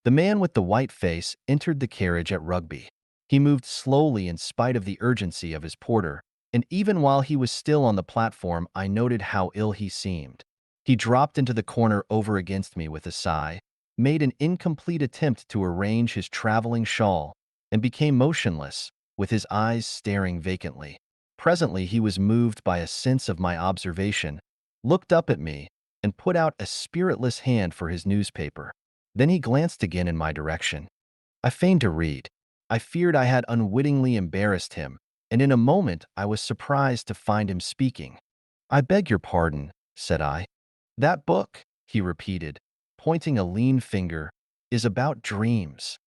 The man with the white face entered the carriage at Rugby. He moved slowly in spite of the urgency of his porter, and even while he was still on the platform, I noted how ill he seemed. He dropped into the corner over against me with a sigh, made an incomplete attempt to arrange his traveling shawl, and became motionless, with his eyes staring vacantly. Presently he was moved by a sense of my observation, looked up at me, and put out a spiritless hand for his newspaper. Then he glanced again in my direction. I feigned to read. I feared I had unwittingly embarrassed him, and in a moment I was surprised to find him speaking. "I beg your pardon," said I. "That book," he repeated, pointing a lean finger, "is about dreams."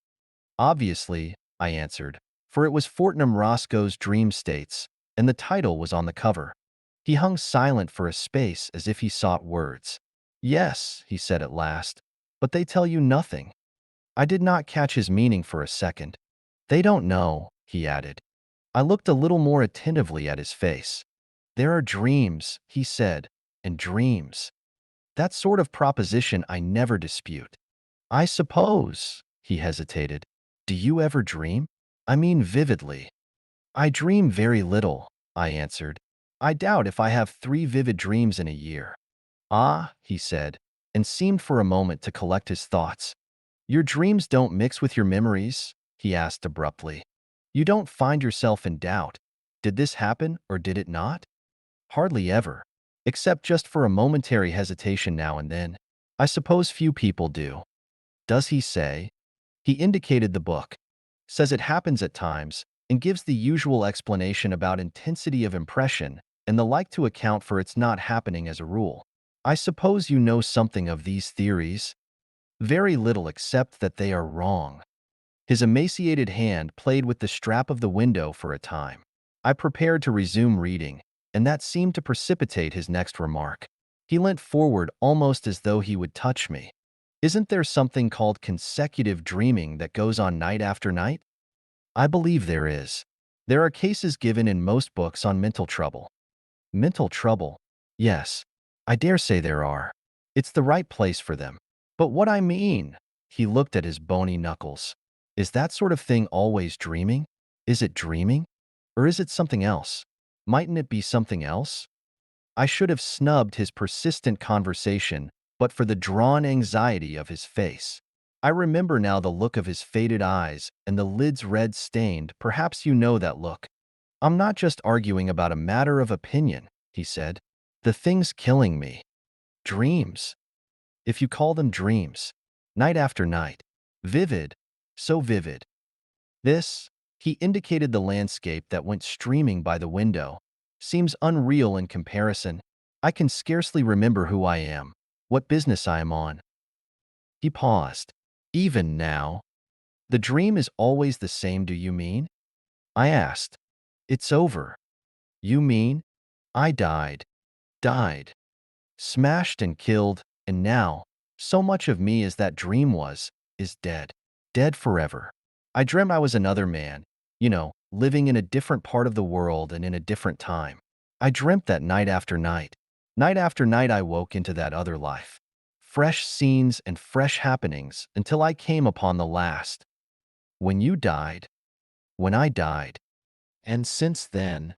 "Obviously," I answered, for it was Fortnum Roscoe's Dream States, and the title was on the cover. He hung silent for a space as if he sought words. "Yes," he said at last, "but they tell you nothing." I did not catch his meaning for a second. "They don't know," he added. I looked a little more attentively at his face. "There are dreams," he said, "and dreams. That sort of proposition I never dispute." "I suppose," he hesitated. "Do you ever dream? I mean vividly." "I dream very little," I answered. "I doubt if I have 3 vivid dreams in a year." "Ah," he said, and seemed for a moment to collect his thoughts. "Your dreams don't mix with your memories?" he asked abruptly. "You don't find yourself in doubt. Did this happen or did it not?" "Hardly ever, except just for a momentary hesitation now and then. I suppose few people do." "Does he say?" He indicated the book. "Says it happens at times, and gives the usual explanation about intensity of impression and the like to account for its not happening as a rule. I suppose you know something of these theories?" "Very little except that they are wrong." His emaciated hand played with the strap of the window for a time. I prepared to resume reading, and that seemed to precipitate his next remark. He leant forward almost as though he would touch me. "Isn't there something called consecutive dreaming that goes on night after night?" "I believe there is. There are cases given in most books on mental trouble." "Mental trouble?" "Yes, I dare say there are. It's the right place for them. But what I mean," he looked at his bony knuckles, "is that sort of thing always dreaming? Is it dreaming? Or is it something else? Mightn't it be something else?" I should have snubbed his persistent conversation but for the drawn anxiety of his face. I remember now the look of his faded eyes and the lids red-stained. "Perhaps you know that look. I'm not just arguing about a matter of opinion," he said. "The thing's killing me. Dreams. If you call them dreams. Night after night. Vivid. So vivid. This," he indicated the landscape that went streaming by the window, "seems unreal in comparison. I can scarcely remember who I am, what business I am on." He paused. "Even now? The dream is always the same, do you mean?" I asked. "It's over." "You mean?" "I died. Died. Smashed and killed, and now, so much of me as that dream was, is dead. Dead forever. I dreamt I was another man, living in a different part of the world and in a different time. I dreamt that night after night. Night after night I woke into that other life. Fresh scenes and fresh happenings until I came upon the last. When you died. When I died. And since then."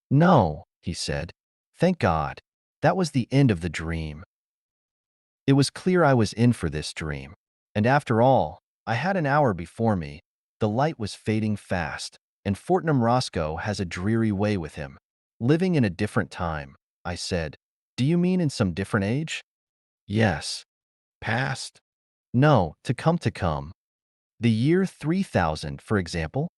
"No," he said. "Thank God. That was the end of the dream." It was clear I was in for this dream. And after all, I had an hour before me. The light was fading fast, and Fortnum Roscoe has a dreary way with him. "Living in a different time," I said. "Do you mean in some different age?" "Yes." "Past?" "No, to come to come. The year 3000, for example.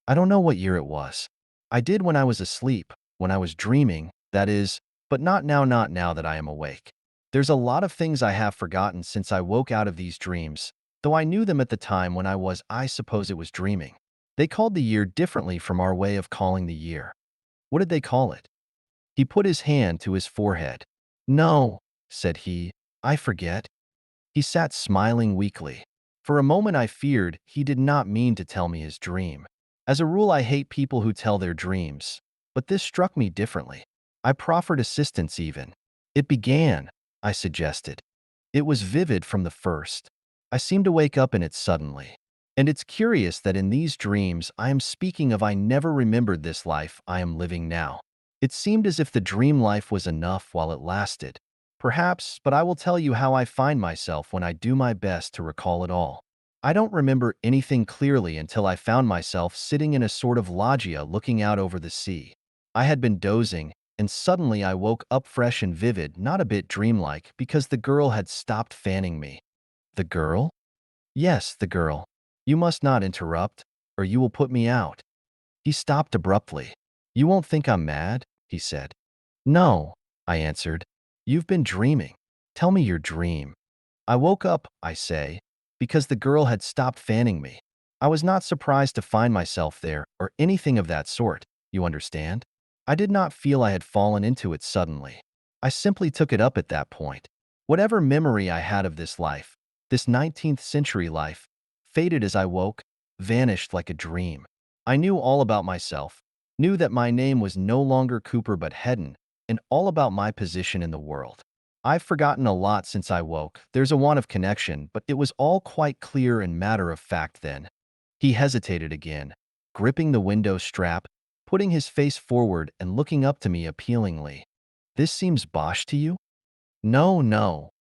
I don't know what year it was. I did when I was asleep, when I was dreaming, that is, but not now that I am awake. There's a lot of things I have forgotten since I woke out of these dreams, though I knew them at the time when I suppose it was dreaming. They called the year differently from our way of calling the year." "What did they call it?" He put his hand to his forehead. "No," said he, "I forget." He sat smiling weakly. For a moment I feared he did not mean to tell me his dream. As a rule, I hate people who tell their dreams, but this struck me differently. I proffered assistance even. "It began," I suggested. "It was vivid from the first." I seem to wake up in it suddenly. And it's curious that in these dreams I am speaking of I never remembered this life I am living now. It seemed as if the dream life was enough while it lasted. Perhaps, but I will tell you how I find myself when I do my best to recall it all. I don't remember anything clearly until I found myself sitting in a sort of loggia looking out over the sea. I had been dozing, and suddenly I woke up fresh and vivid, not a bit dreamlike, because the girl had stopped fanning me. The girl? Yes, the girl. You must not interrupt, or you will put me out. He stopped abruptly. You won't think I'm mad? He said. No, I answered. You've been dreaming. Tell me your dream. I woke up, I say, because the girl had stopped fanning me. I was not surprised to find myself there or anything of that sort, you understand? I did not feel I had fallen into it suddenly. I simply took it up at that point. Whatever memory I had of this life, this 19th century life, faded as I woke, vanished like a dream. I knew all about myself, knew that my name was no longer Cooper but Hedden, and all about my position in the world. I've forgotten a lot since I woke. There's a want of connection, but it was all quite clear and matter of fact then. He hesitated again, gripping the window strap, putting his face forward and looking up to me appealingly. This seems bosh to you? No, no,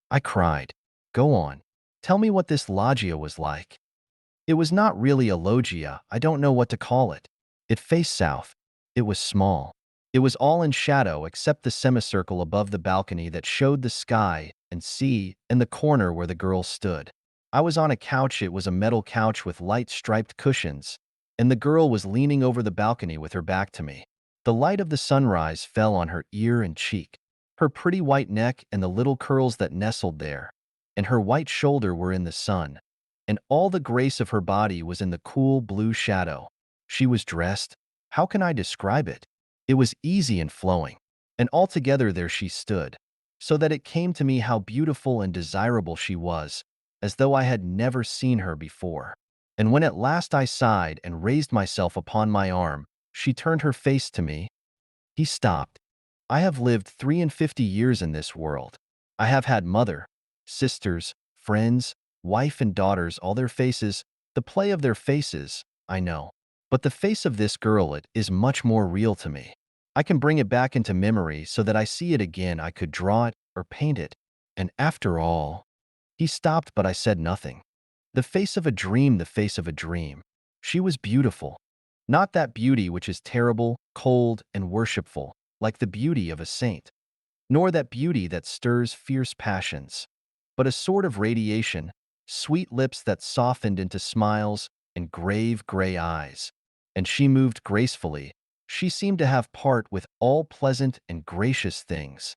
I cried. Go on. Tell me what this loggia was like. It was not really a loggia, I don't know what to call it. It faced south. It was small. It was all in shadow except the semicircle above the balcony that showed the sky and sea and the corner where the girl stood. I was on a couch, it was a metal couch with light striped cushions, and the girl was leaning over the balcony with her back to me. The light of the sunrise fell on her ear and cheek, her pretty white neck and the little curls that nestled there, and her white shoulder were in the sun, and all the grace of her body was in the cool blue shadow. She was dressed. How can I describe it? It was easy and flowing, and altogether there she stood, so that it came to me how beautiful and desirable she was, as though I had never seen her before. And when at last I sighed and raised myself upon my arm, she turned her face to me. He stopped. I have lived 53 years in this world. I have had mother, sisters, friends, wife and daughters, all their faces, the play of their faces, I know. But the face of this girl, it is much more real to me. I can bring it back into memory so that I see it again. I could draw it or paint it. And after all, he stopped, but I said nothing. The face of a dream, the face of a dream. She was beautiful. Not that beauty which is terrible, cold, and worshipful, like the beauty of a saint, nor that beauty that stirs fierce passions, but a sort of radiation, sweet lips that softened into smiles, and grave gray eyes. And she moved gracefully. She seemed to have part with all pleasant and gracious things.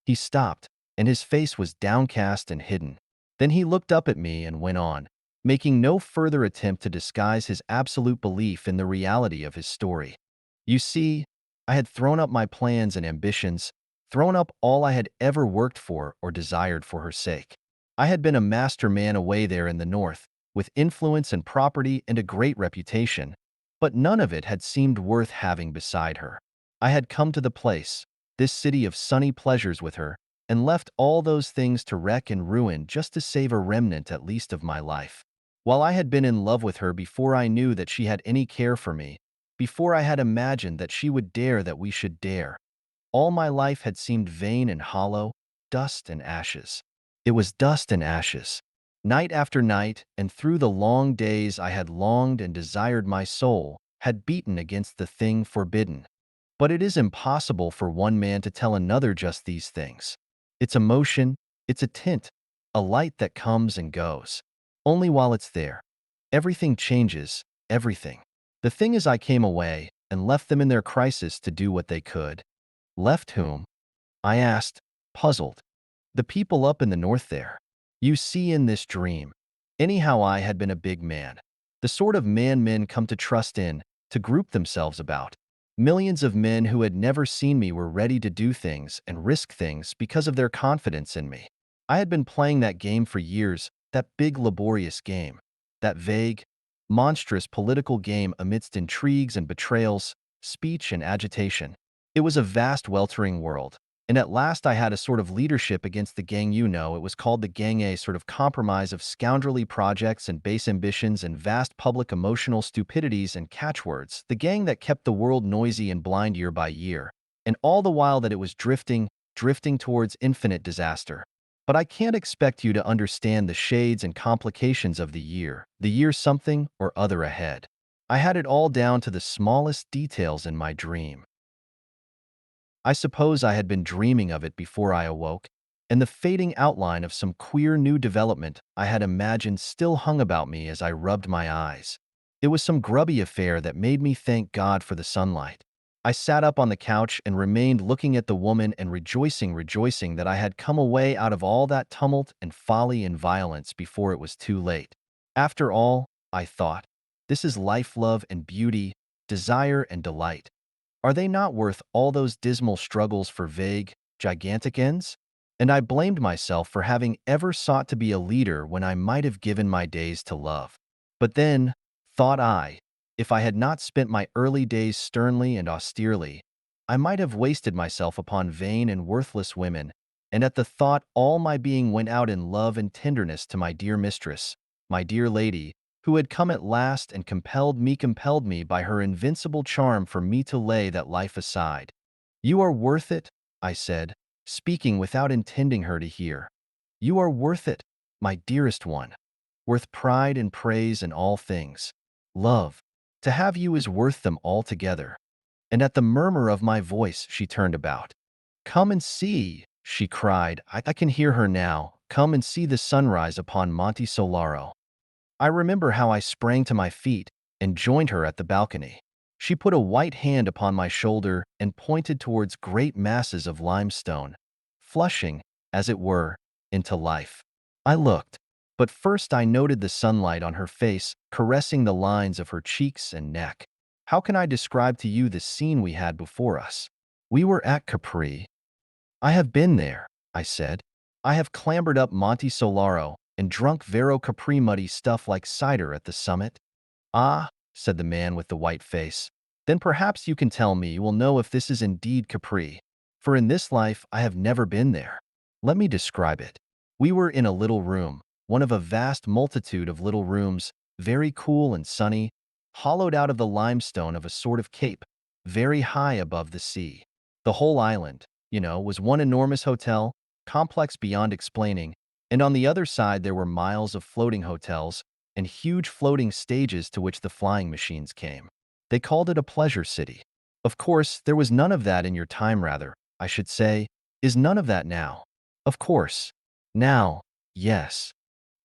He stopped, and his face was downcast and hidden. Then he looked up at me and went on, making no further attempt to disguise his absolute belief in the reality of his story. You see, I had thrown up my plans and ambitions, thrown up all I had ever worked for or desired for her sake. I had been a master man away there in the north, with influence and property and a great reputation, but none of it had seemed worth having beside her. I had come to the place, this city of sunny pleasures with her, and left all those things to wreck and ruin just to save a remnant at least of my life. While I had been in love with her before I knew that she had any care for me, before I had imagined that she would dare that we should dare, all my life had seemed vain and hollow, dust and ashes. It was dust and ashes. Night after night, and through the long days I had longed and desired, my soul had beaten against the thing forbidden. But it is impossible for one man to tell another just these things. It's a motion, it's a tint, a light that comes and goes. Only while it's there. Everything changes, everything. The thing is, I came away and left them in their crisis to do what they could. Left whom? I asked, puzzled. The people up in the north there. You see, in this dream. Anyhow, I had been a big man. The sort of man men come to trust in, to group themselves about. Millions of men who had never seen me were ready to do things and risk things because of their confidence in me. I had been playing that game for years, that big laborious game, that vague, monstrous political game amidst intrigues and betrayals, speech and agitation. It was a vast weltering world, And at last I had a sort of leadership against the gang you know. It was called the Gang, a sort of compromise of scoundrelly projects and base ambitions and vast public emotional stupidities and catchwords. The gang that kept the world noisy and blind year by year. And all the while that it was drifting towards infinite disaster. But I can't expect you to understand the shades and complications of the year something or other ahead. I had it all down to the smallest details in my dream. I suppose I had been dreaming of it before I awoke, and the fading outline of some queer new development I had imagined still hung about me as I rubbed my eyes. It was some grubby affair that made me thank God for the sunlight. I sat up on the couch and remained looking at the woman and rejoicing that I had come away out of all that tumult and folly and violence before it was too late. After all, I thought, this is life, love and beauty, desire and delight. Are they not worth all those dismal struggles for vague, gigantic ends? And I blamed myself for having ever sought to be a leader when I might have given my days to love. But then, thought I, if I had not spent my early days sternly and austerely, I might have wasted myself upon vain and worthless women, and at the thought all my being went out in love and tenderness to my dear mistress, my dear lady, who had come at last and compelled me by her invincible charm for me to lay that life aside. You are worth it, I said, speaking without intending her to hear. You are worth it, my dearest one, worth pride and praise and all things. Love, to have you is worth them altogether. And at the murmur of my voice she turned about. Come and see, she cried. I can hear her now. Come and see the sunrise upon Monte Solaro. I remember how I sprang to my feet and joined her at the balcony. She put a white hand upon my shoulder and pointed towards great masses of limestone, flushing, as it were, into life. I looked, but first I noted the sunlight on her face, caressing the lines of her cheeks and neck. How can I describe to you the scene we had before us? We were at Capri. I have been there, I said. I have clambered up Monte Solaro and drunk Vero Capri muddy stuff like cider at the summit. Ah, said the man with the white face. Then perhaps you can tell me, you will know if this is indeed Capri. For in this life I have never been there. Let me describe it. We were in a little room, one of a vast multitude of little rooms, very cool and sunny, hollowed out of the limestone of a sort of cape, very high above the sea. The whole island, was one enormous hotel, complex beyond explaining, and on the other side there were miles of floating hotels and huge floating stages to which the flying machines came. They called it a pleasure city. Of course, there was none of that in your time, rather, I should say. Is none of that now? Of course. Now, yes.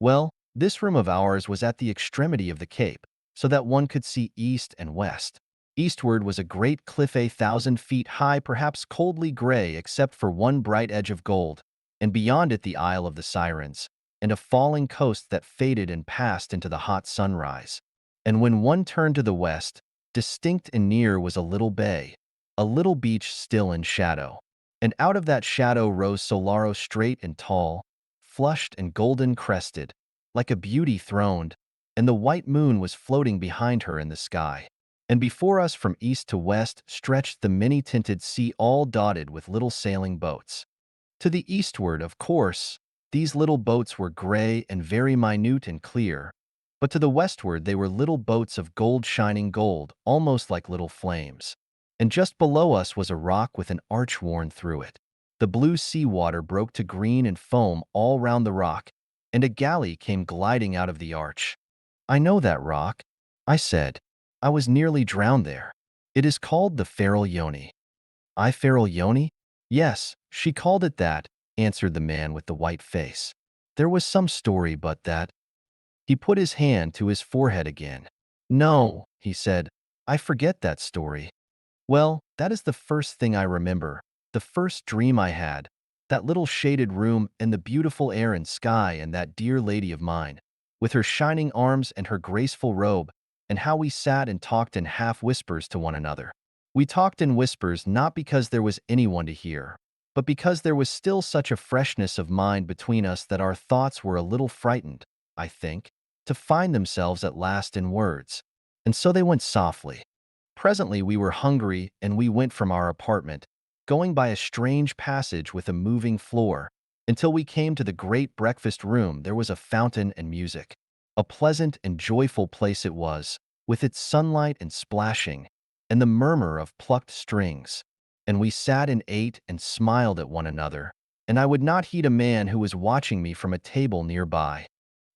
Well, this room of ours was at the extremity of the cape, so that one could see east and west. Eastward was a great cliff 1,000 feet high, perhaps coldly gray except for one bright edge of gold, and beyond it the Isle of the Sirens, and a falling coast that faded and passed into the hot sunrise. And when one turned to the west, distinct and near was a little bay, a little beach still in shadow. And out of that shadow rose Solaro straight and tall, flushed and golden crested, like a beauty throned, and the white moon was floating behind her in the sky. And before us from east to west stretched the many-tinted sea all dotted with little sailing boats. To the eastward, of course, these little boats were gray and very minute and clear, but to the westward they were little boats of gold shining gold, almost like little flames. And just below us was a rock with an arch worn through it. The blue sea water broke to green and foam all round the rock, and a galley came gliding out of the arch. I know that rock, I said. I was nearly drowned there. It is called the Faraglioni. I Faraglioni? Yes, she called it that, answered the man with the white face. There was some story but that. He put his hand to his forehead again. No, he said, I forget that story. Well, that is the first thing I remember, the first dream I had, that little shaded room and the beautiful air and sky and that dear lady of mine, with her shining arms and her graceful robe, and how we sat and talked in half whispers to one another. We talked in whispers not because there was anyone to hear, but because there was still such a freshness of mind between us that our thoughts were a little frightened, I think, to find themselves at last in words. And so they went softly. Presently we were hungry and we went from our apartment, going by a strange passage with a moving floor. Until we came to the great breakfast room, there was a fountain and music. A pleasant and joyful place it was, with its sunlight and splashing, and the murmur of plucked strings. And we sat and ate and smiled at one another, and I would not heed a man who was watching me from a table nearby.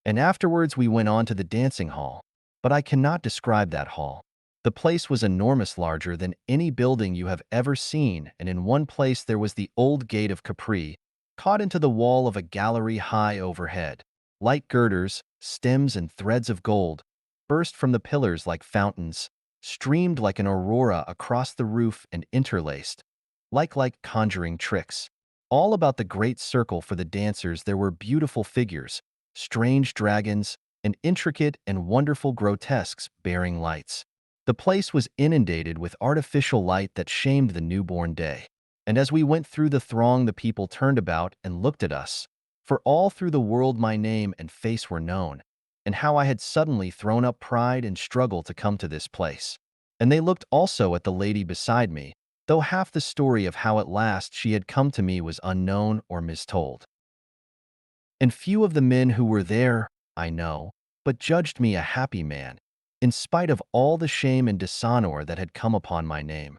And afterwards we went on to the dancing hall. But I cannot describe that hall. The place was enormous, larger than any building you have ever seen, and in one place there was the old gate of Capri, caught into the wall of a gallery high overhead. Light girders, stems and threads of gold, burst from the pillars like fountains, streamed like an aurora across the roof and interlaced, like conjuring tricks. All about the great circle for the dancers there were beautiful figures, strange dragons, and intricate and wonderful grotesques bearing lights. The place was inundated with artificial light that shamed the newborn day. And as we went through the throng, the people turned about and looked at us. For all through the world my name and face were known, and how I had suddenly thrown up pride and struggle to come to this place. And they looked also at the lady beside me, though half the story of how at last she had come to me was unknown or mistold. And few of the men who were there, I know, but judged me a happy man, in spite of all the shame and dishonor that had come upon my name.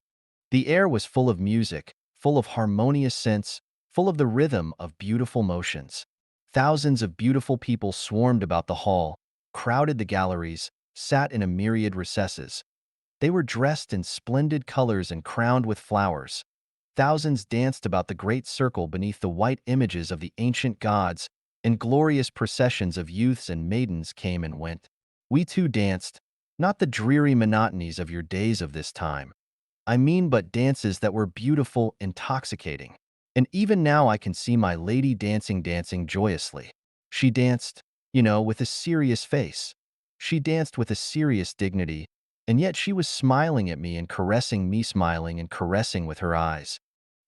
The air was full of music, full of harmonious scents, full of the rhythm of beautiful motions. Thousands of beautiful people swarmed about the hall, crowded the galleries, sat in a myriad recesses. They were dressed in splendid colors and crowned with flowers. Thousands danced about the great circle beneath the white images of the ancient gods, and glorious processions of youths and maidens came and went. We too danced, not the dreary monotonies of your days of this time. I mean but dances that were beautiful, intoxicating. And even now I can see my lady dancing joyously. She danced, with a serious face. She danced with a serious dignity, and yet she was smiling at me and caressing me, smiling and caressing with her eyes.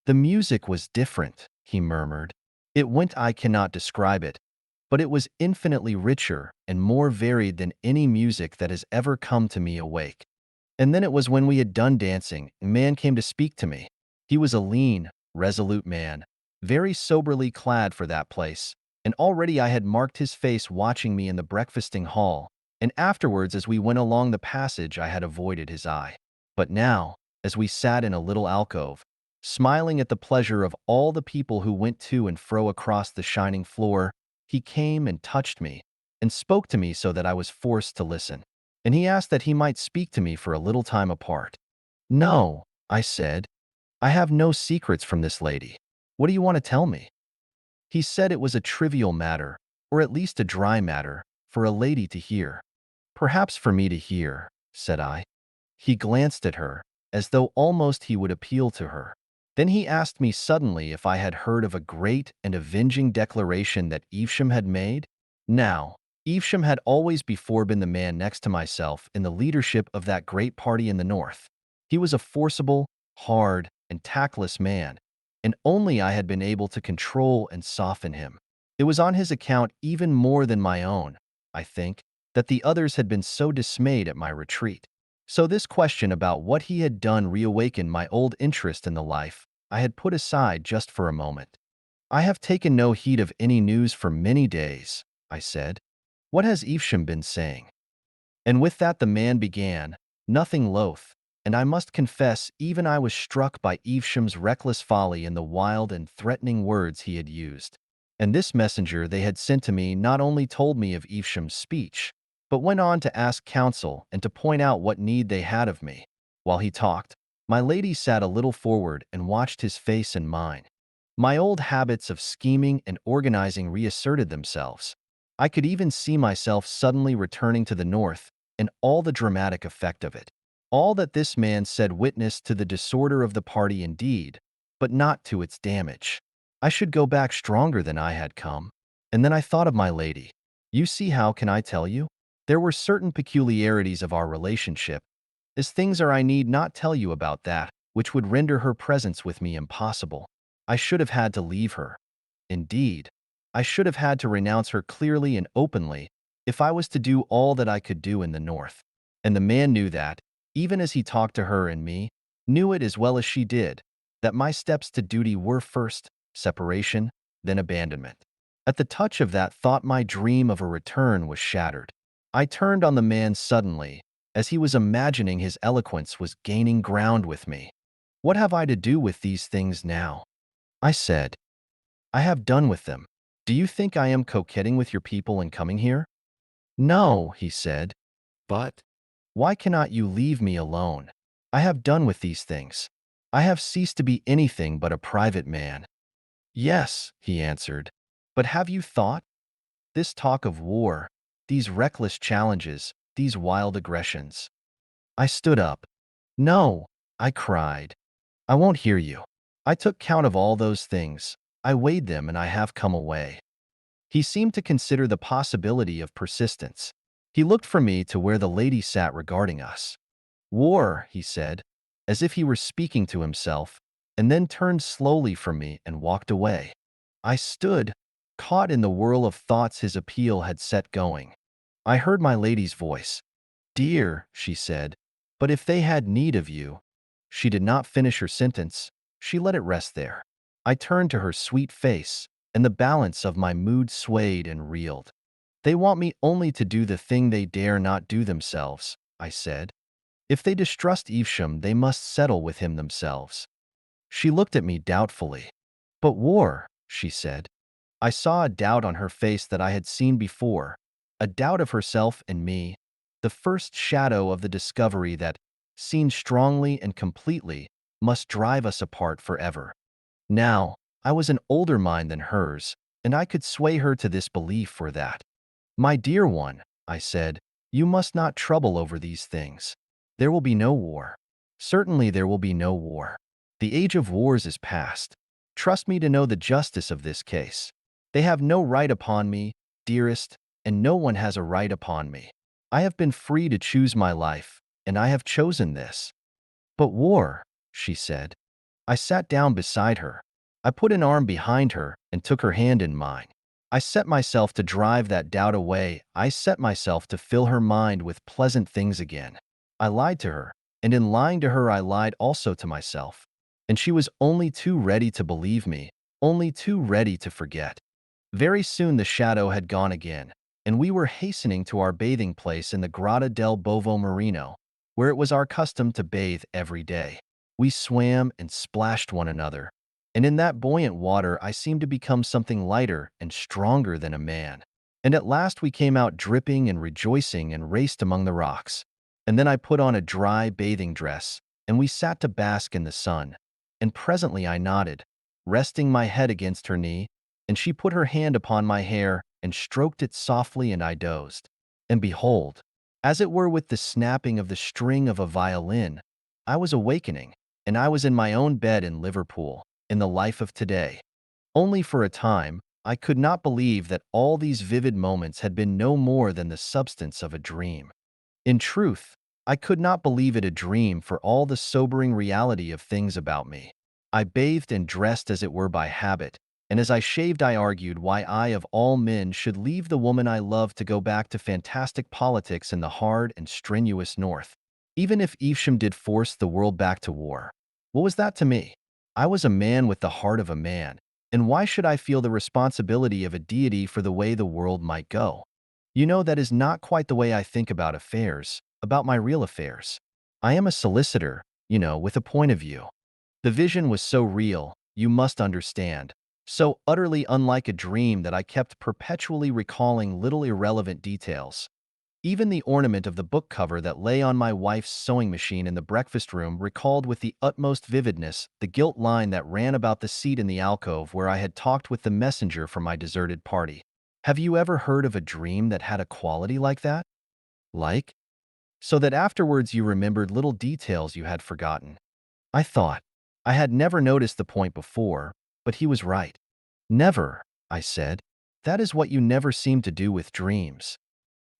The music was different, he murmured. It went, I cannot describe it, but it was infinitely richer and more varied than any music that has ever come to me awake. And then it was when we had done dancing, a man came to speak to me. He was a lean, resolute man, very soberly clad for that place, and already I had marked his face watching me in the breakfasting hall, and afterwards as we went along the passage I had avoided his eye. But now, as we sat in a little alcove, smiling at the pleasure of all the people who went to and fro across the shining floor, he came and touched me, and spoke to me so that I was forced to listen. And he asked that he might speak to me for a little time apart. No, I said. I have no secrets from this lady. What do you want to tell me? He said it was a trivial matter, or at least a dry matter, for a lady to hear. Perhaps for me to hear, said I. He glanced at her, as though almost he would appeal to her. Then he asked me suddenly if I had heard of a great and avenging declaration that Evesham had made. Now, Evesham had always before been the man next to myself in the leadership of that great party in the North. He was a forcible, hard, and tactless man, and only I had been able to control and soften him. It was on his account even more than my own, I think, that the others had been so dismayed at my retreat. So this question about what he had done reawakened my old interest in the life I had put aside just for a moment. I have taken no heed of any news for many days, I said. What has Evesham been saying? And with that the man began, nothing loath, and I must confess even I was struck by Evesham's reckless folly in the wild and threatening words he had used. And this messenger they had sent to me not only told me of Evesham's speech, but went on to ask counsel and to point out what need they had of me. While he talked, my lady sat a little forward and watched his face and mine. My old habits of scheming and organizing reasserted themselves. I could even see myself suddenly returning to the North and all the dramatic effect of it. All that this man said witnessed to the disorder of the party indeed, but not to its damage. I should go back stronger than I had come. And then I thought of my lady. You see, how can I tell you? There were certain peculiarities of our relationship. As things are, I need not tell you about that, which would render her presence with me impossible. I should have had to leave her. Indeed, I should have had to renounce her clearly and openly if I was to do all that I could do in the North. And the man knew that, even as he talked to her, and me, knew it as well as she did. that my steps to duty were first separation, then abandonment. At the touch of that thought, my dream of a return was shattered. I turned on the man suddenly, as he was imagining his eloquence was gaining ground with me. What have I to do with these things now? I said. I have done with them. Do you think I am coquetting with your people in coming here? No, he said. But why cannot you leave me alone? I have done with these things. I have ceased to be anything but a private man. Yes, he answered. But have you thought? This talk of war, these reckless challenges, these wild aggressions. I stood up. No, I cried. I won't hear you. I took count of all those things. I weighed them and I have come away. He seemed to consider the possibility of persistence. He looked from me to where the lady sat regarding us. War, he said, as if he were speaking to himself, and then turned slowly from me and walked away. I stood, caught in the whirl of thoughts his appeal had set going. I heard my lady's voice. Dear, she said, but if they had need of you. She did not finish her sentence. She let it rest there. I turned to her sweet face, and the balance of my mood swayed and reeled. They want me only to do the thing they dare not do themselves, I said. If they distrust Evesham, they must settle with him themselves. She looked at me doubtfully. But war, she said. I saw a doubt on her face that I had seen before, a doubt of herself and me, the first shadow of the discovery that, seen strongly and completely, must drive us apart forever. Now, I was an older mind than hers, and I could sway her to this belief or that. My dear one, I said, you must not trouble over these things. There will be no war. Certainly there will be no war. The age of wars is past. Trust me to know the justice of this case. They have no right upon me, dearest, and no one has a right upon me. I have been free to choose my life, and I have chosen this. But war, she said. I sat down beside her. I put an arm behind her and took her hand in mine. I set myself to drive that doubt away. I set myself to fill her mind with pleasant things again. I lied to her, and in lying to her I lied also to myself. And she was only too ready to believe me, only too ready to forget. Very soon the shadow had gone again, and we were hastening to our bathing place in the Grotta del Bovo Marino, where it was our custom to bathe every day. We swam and splashed one another, and in that buoyant water I seemed to become something lighter and stronger than a man. And at last we came out dripping and rejoicing and raced among the rocks. And then I put on a dry bathing dress, and we sat to bask in the sun. And presently I nodded, resting my head against her knee, and she put her hand upon my hair and stroked it softly, and I dozed. And behold, as it were with the snapping of the string of a violin, I was awakening, and I was in my own bed in Liverpool, in the life of today. Only for a time, I could not believe that all these vivid moments had been no more than the substance of a dream. In truth, I could not believe it a dream for all the sobering reality of things about me. I bathed and dressed as it were by habit, and as I shaved I argued why I of all men should leave the woman I loved to go back to fantastic politics in the hard and strenuous North. Even if Evesham did force the world back to war, what was that to me? I was a man with the heart of a man, and why should I feel the responsibility of a deity for the way the world might go? You know, that is not quite the way I think about affairs, about my real affairs. I am a solicitor, you know, with a point of view. The vision was so real, you must understand, so utterly unlike a dream that I kept perpetually recalling little irrelevant details. Even the ornament of the book cover that lay on my wife's sewing machine in the breakfast room recalled with the utmost vividness the gilt line that ran about the seat in the alcove where I had talked with the messenger from my deserted party. Have you ever heard of a dream that had a quality like that? Like? So that afterwards you remembered little details you had forgotten. I thought. I had never noticed the point before, but he was right. Never, I said. That is what you never seem to do with dreams.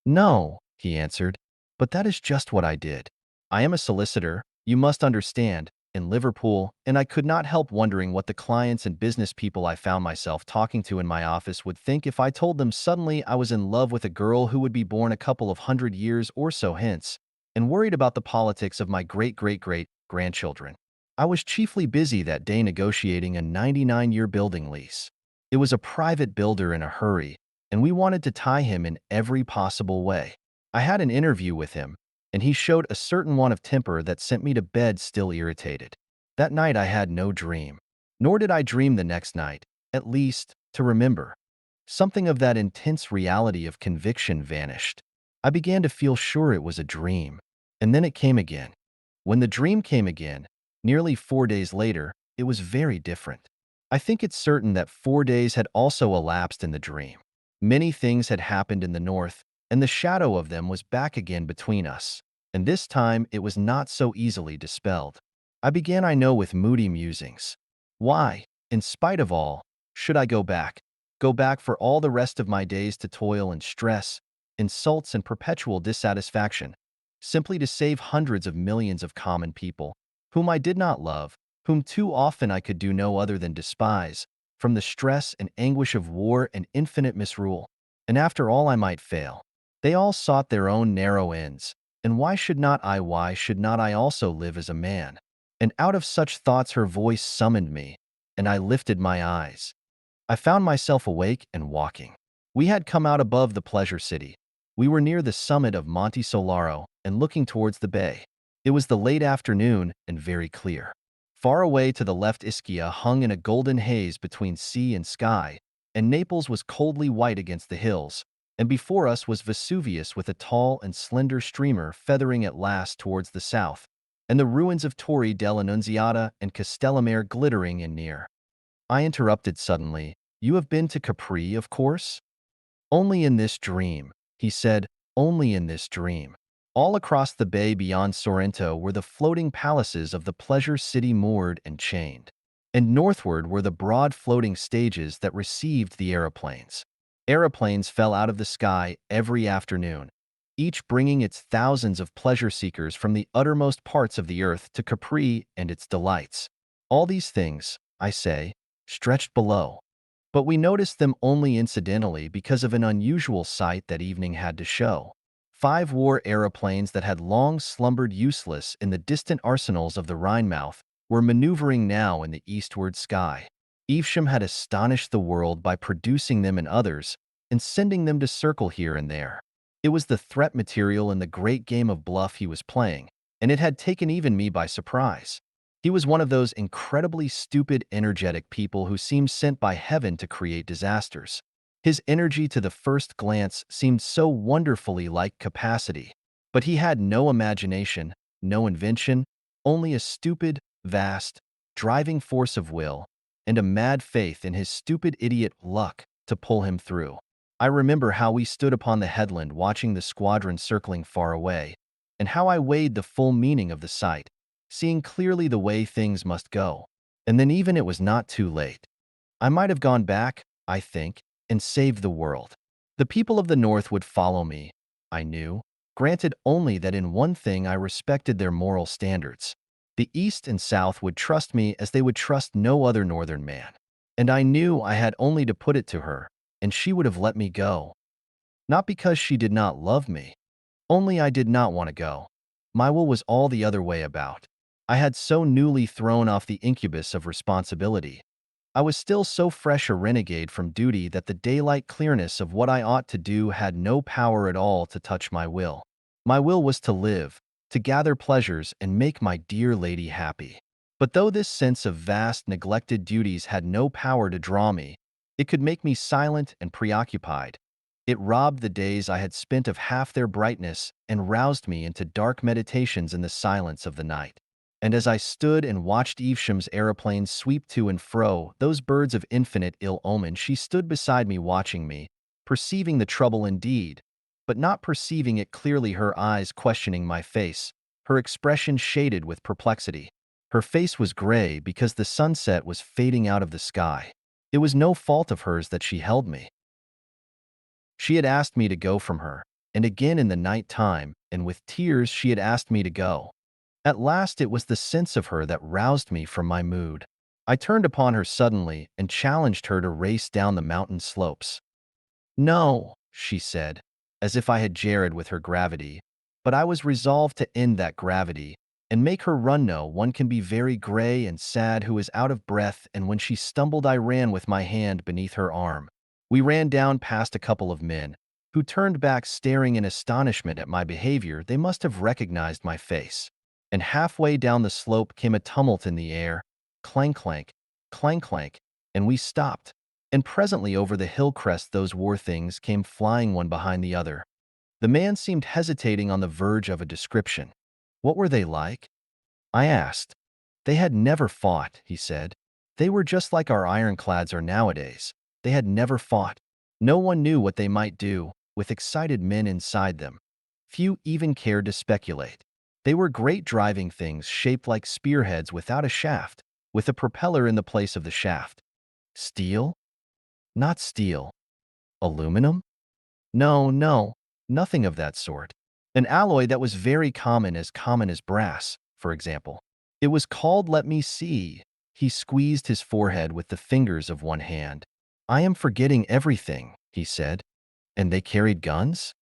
No, he answered, but that is just what I did. I am a solicitor, you must understand, in Liverpool, and I could not help wondering what the clients and business people I found myself talking to in my office would think if I told them suddenly I was in love with a girl who would be born a couple of 100 years or so hence, and worried about the politics of my great-great-great-grandchildren. I was chiefly busy that day negotiating a 99-year building lease. It was a private builder in a hurry, and we wanted to tie him in every possible way. I had an interview with him, and he showed a certain want of temper that sent me to bed still irritated. That night I had no dream. Nor did I dream the next night, at least, to remember. Something of that intense reality of conviction vanished. I began to feel sure it was a dream. And then it came again. When the dream came again, nearly 4 days later, it was very different. I think it's certain that 4 days had also elapsed in the dream. Many things had happened in the north, and the shadow of them was back again between us. And this time it was not so easily dispelled. I began, I know, with moody musings. Why, in spite of all, should I go back? Go back for all the rest of my days to toil and stress, insults and perpetual dissatisfaction, simply to save hundreds of millions of common people, whom I did not love, whom too often I could do no other than despise, from the stress and anguish of war and infinite misrule. And after all I might fail. They all sought their own narrow ends, and why should not I also live as a man? And out of such thoughts her voice summoned me, and I lifted my eyes. I found myself awake and walking. We had come out above the pleasure city. We were near the summit of Monte Solaro and looking towards the bay. It was the late afternoon and very clear. Far away to the left Ischia hung in a golden haze between sea and sky, and Naples was coldly white against the hills, and before us was Vesuvius with a tall and slender streamer feathering at last towards the south, and the ruins of Torre dell'Annunziata and Castellamare glittering in near. I interrupted suddenly. You have been to Capri, of course? Only in this dream, he said, only in this dream. All across the bay beyond Sorrento were the floating palaces of the pleasure city moored and chained. And northward were the broad floating stages that received the aeroplanes. Aeroplanes fell out of the sky every afternoon, each bringing its thousands of pleasure seekers from the uttermost parts of the earth to Capri and its delights. All these things, I say, stretched below. But we noticed them only incidentally because of an unusual sight that evening had to show. 5 war aeroplanes that had long slumbered useless in the distant arsenals of the Rhine mouth were maneuvering now in the eastward sky. Evesham had astonished the world by producing them in others and sending them to circle here and there. It was the threat material in the great game of bluff he was playing, and it had taken even me by surprise. He was one of those incredibly stupid, energetic people who seem sent by heaven to create disasters. His energy to the first glance seemed so wonderfully like capacity, but he had no imagination, no invention, only a stupid, vast, driving force of will, and a mad faith in his stupid idiot luck to pull him through. I remember how we stood upon the headland watching the squadron circling far away, and how I weighed the full meaning of the sight, seeing clearly the way things must go. And then even it was not too late. I might have gone back, I think, and saved the world. The people of the North would follow me, I knew, granted only that in one thing I respected their moral standards. The East and South would trust me as they would trust no other Northern man. And I knew I had only to put it to her, and she would have let me go. Not because she did not love me, only I did not want to go. My will was all the other way about. I had so newly thrown off the incubus of responsibility. I was still so fresh a renegade from duty that the daylight clearness of what I ought to do had no power at all to touch my will. My will was to live, to gather pleasures and make my dear lady happy. But though this sense of vast, neglected duties had no power to draw me, it could make me silent and preoccupied. It robbed the days I had spent of half their brightness and roused me into dark meditations in the silence of the night. And as I stood and watched Evesham's aeroplanes sweep to and fro, those birds of infinite ill omen, she stood beside me watching me, perceiving the trouble indeed, but not perceiving it clearly, her eyes questioning my face, her expression shaded with perplexity. Her face was gray because the sunset was fading out of the sky. It was no fault of hers that she held me. She had asked me to go from her, and again in the night time, and with tears she had asked me to go. At last it was the sense of her that roused me from my mood. I turned upon her suddenly and challenged her to race down the mountain slopes. No, she said, as if I had jarred with her gravity, but I was resolved to end that gravity, and make her run. No, one can be very gray and sad who is out of breath, and when she stumbled I ran with my hand beneath her arm. We ran down past a couple of men, who turned back staring in astonishment at my behavior. They must have recognized my face. And halfway down the slope came a tumult in the air, clank clank, clank clank, and we stopped. And presently over the hill crest those war things came flying one behind the other. The man seemed hesitating on the verge of a description. What were they like? I asked. They had never fought, he said. They were just like our ironclads are nowadays. They had never fought. No one knew what they might do, with excited men inside them. Few even cared to speculate. They were great driving things shaped like spearheads without a shaft, with a propeller in the place of the shaft. Steel? Not steel. Aluminum? No, no, nothing of that sort. An alloy that was very common as brass, for example. It was called, let me see. He squeezed his forehead with the fingers of one hand. I am forgetting everything, he said. And they carried guns?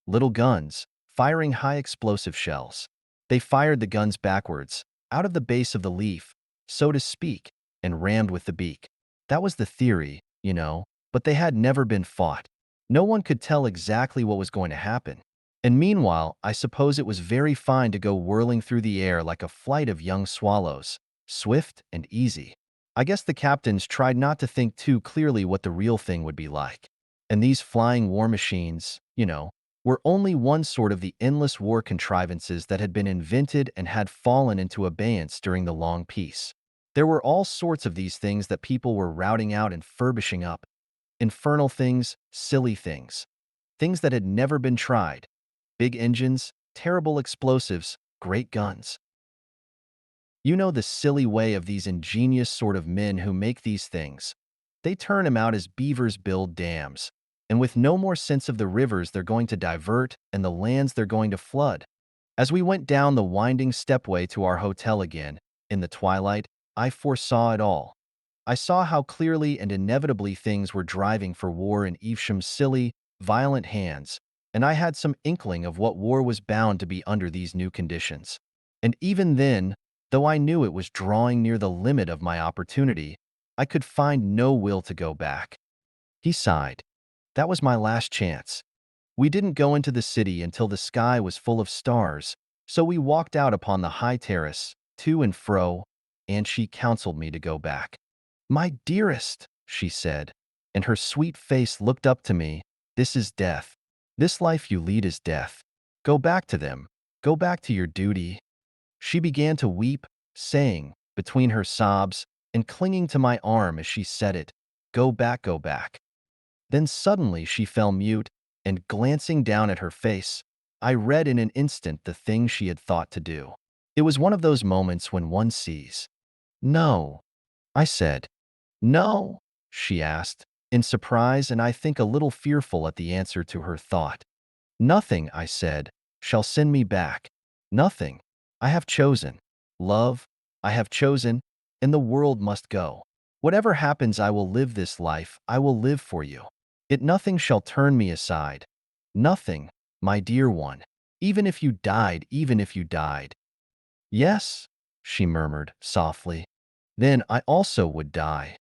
Little guns, firing high explosive shells. They fired the guns backwards, out of the base of the leaf, so to speak, and rammed with the beak. That was the theory, you know, but they had never been fought. No one could tell exactly what was going to happen. And meanwhile, I suppose it was very fine to go whirling through the air like a flight of young swallows, swift and easy. I guess the captains tried not to think too clearly what the real thing would be like. And these flying war machines, you know, were only one sort of the endless war contrivances that had been invented and had fallen into abeyance during the long peace. There were all sorts of these things that people were routing out and furbishing up. Infernal things, silly things. Things that had never been tried. Big engines, terrible explosives, great guns. You know the silly way of these ingenious sort of men who make these things. They turn them out as beavers build dams, and with no more sense of the rivers they're going to divert and the lands they're going to flood. As we went down the winding stepway to our hotel again, in the twilight, I foresaw it all. I saw how clearly and inevitably things were driving for war in Evesham's silly, violent hands, and I had some inkling of what war was bound to be under these new conditions. And even then, though I knew it was drawing near the limit of my opportunity, I could find no will to go back. He sighed. That was my last chance. We didn't go into the city until the sky was full of stars, so we walked out upon the high terrace, to and fro, and she counseled me to go back. My dearest, she said, and her sweet face looked up to me, this is death. This life you lead is death. Go back to them. Go back to your duty. She began to weep, saying, between her sobs, and clinging to my arm as she said it, go back, go back. Then suddenly she fell mute, and glancing down at her face, I read in an instant the thing she had thought to do. It was one of those moments when one sees. No, I said. No, she asked, in surprise and I think a little fearful at the answer to her thought. Nothing, I said, shall send me back. Nothing. I have chosen. Love, I have chosen, and the world must go. Whatever happens, I will live this life, I will live for you. It nothing shall turn me aside. Nothing, my dear one. Even if you died, even if you died. Yes, she murmured softly. Then I also would die.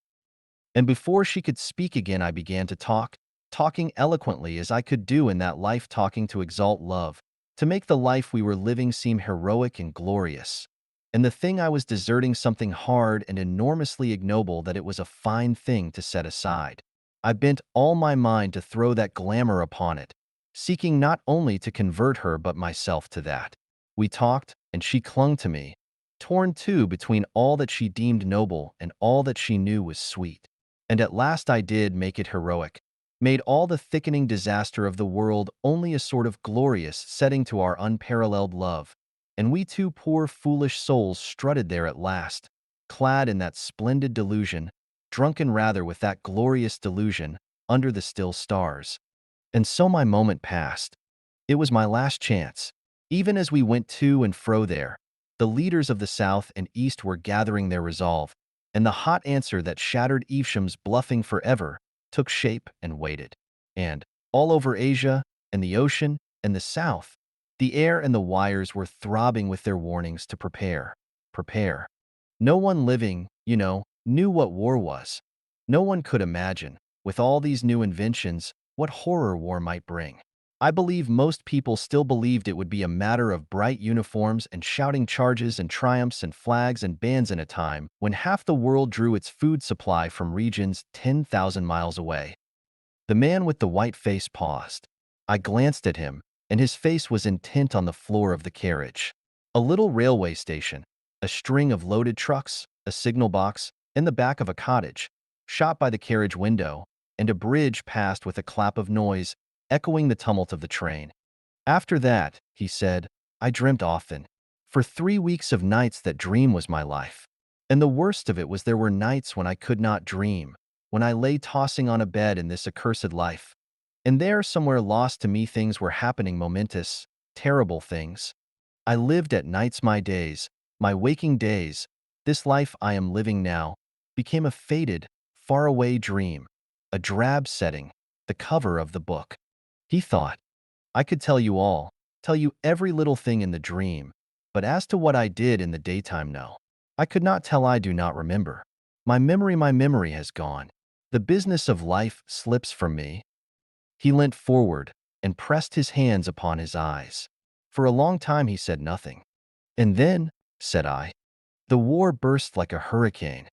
And before she could speak again, I began to talk, talking eloquently as I could do in that life, talking to exalt love, to make the life we were living seem heroic and glorious. And the thing I was deserting something hard and enormously ignoble that it was a fine thing to set aside. I bent all my mind to throw that glamour upon it, seeking not only to convert her but myself to that. We talked, and she clung to me, torn too between all that she deemed noble and all that she knew was sweet. And at last I did make it heroic, made all the thickening disaster of the world only a sort of glorious setting to our unparalleled love, and we two poor foolish souls strutted there at last, clad in that splendid delusion, drunken rather with that glorious delusion, under the still stars. And so my moment passed. It was my last chance. Even as we went to and fro there, the leaders of the South and East were gathering their resolve, and the hot answer that shattered Evesham's bluffing forever took shape and waited. And, all over Asia, and the ocean, and the South, The air and the wires were throbbing with their warnings to prepare. Prepare. No one living, knew what war was. No one could imagine, with all these new inventions, what horror war might bring. I believe most people still believed it would be a matter of bright uniforms and shouting charges and triumphs and flags and bands in a time when half the world drew its food supply from regions 10,000 miles away. The man with the white face paused. I glanced at him, and his face was intent on the floor of the carriage. A little railway station, a string of loaded trucks, a signal box, and the back of a cottage, shot by the carriage window, and a bridge passed with a clap of noise, echoing the tumult of the train. After that, he said, I dreamt often. For 3 weeks of nights that dream was my life. And the worst of it was there were nights when I could not dream, when I lay tossing on a bed in this accursed life. And there, somewhere lost to me, things were happening, momentous, terrible things. I lived at nights my days, my waking days. This life I am living now became a faded, faraway dream, a drab setting, the cover of the book. He thought, I could tell you all, tell you every little thing in the dream, but as to what I did in the daytime, no. I could not tell, I do not remember. My memory has gone. The business of life slips from me. He leant forward and pressed his hands upon his eyes. For a long time he said nothing. And then, said I, the war burst like a hurricane.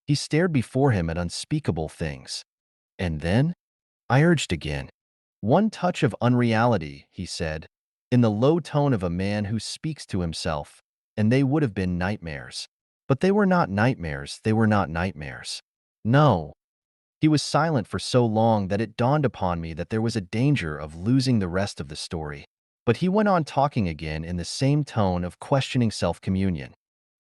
He stared before him at unspeakable things. And then? I urged again. One touch of unreality, he said, in the low tone of a man who speaks to himself, and they would have been nightmares. But they were not nightmares, they were not nightmares. No. He was silent for so long that it dawned upon me that there was a danger of losing the rest of the story. But he went on talking again in the same tone of questioning self-communion.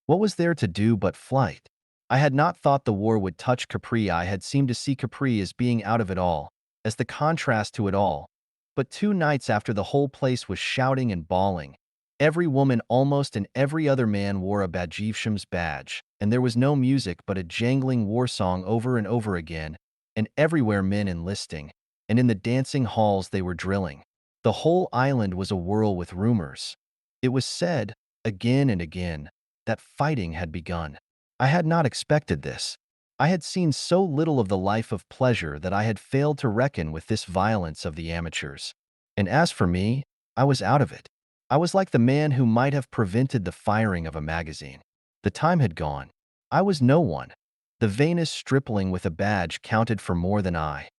What was there to do but flight? I had not thought the war would touch Capri. I had seemed to see Capri as being out of it all, as the contrast to it all. But 2 nights after, the whole place was shouting and bawling. Every woman almost and every other man wore a Bajivsham's badge, and there was no music but a jangling war song over and over again, and everywhere men enlisting, and in the dancing halls they were drilling. The whole island was awhirl with rumors. It was said, again and again, that fighting had begun. I had not expected this. I had seen so little of the life of pleasure that I had failed to reckon with this violence of the amateurs. And as for me, I was out of it. I was like the man who might have prevented the firing of a magazine. The time had gone. I was no one. The vainest stripling with a badge counted for more than I.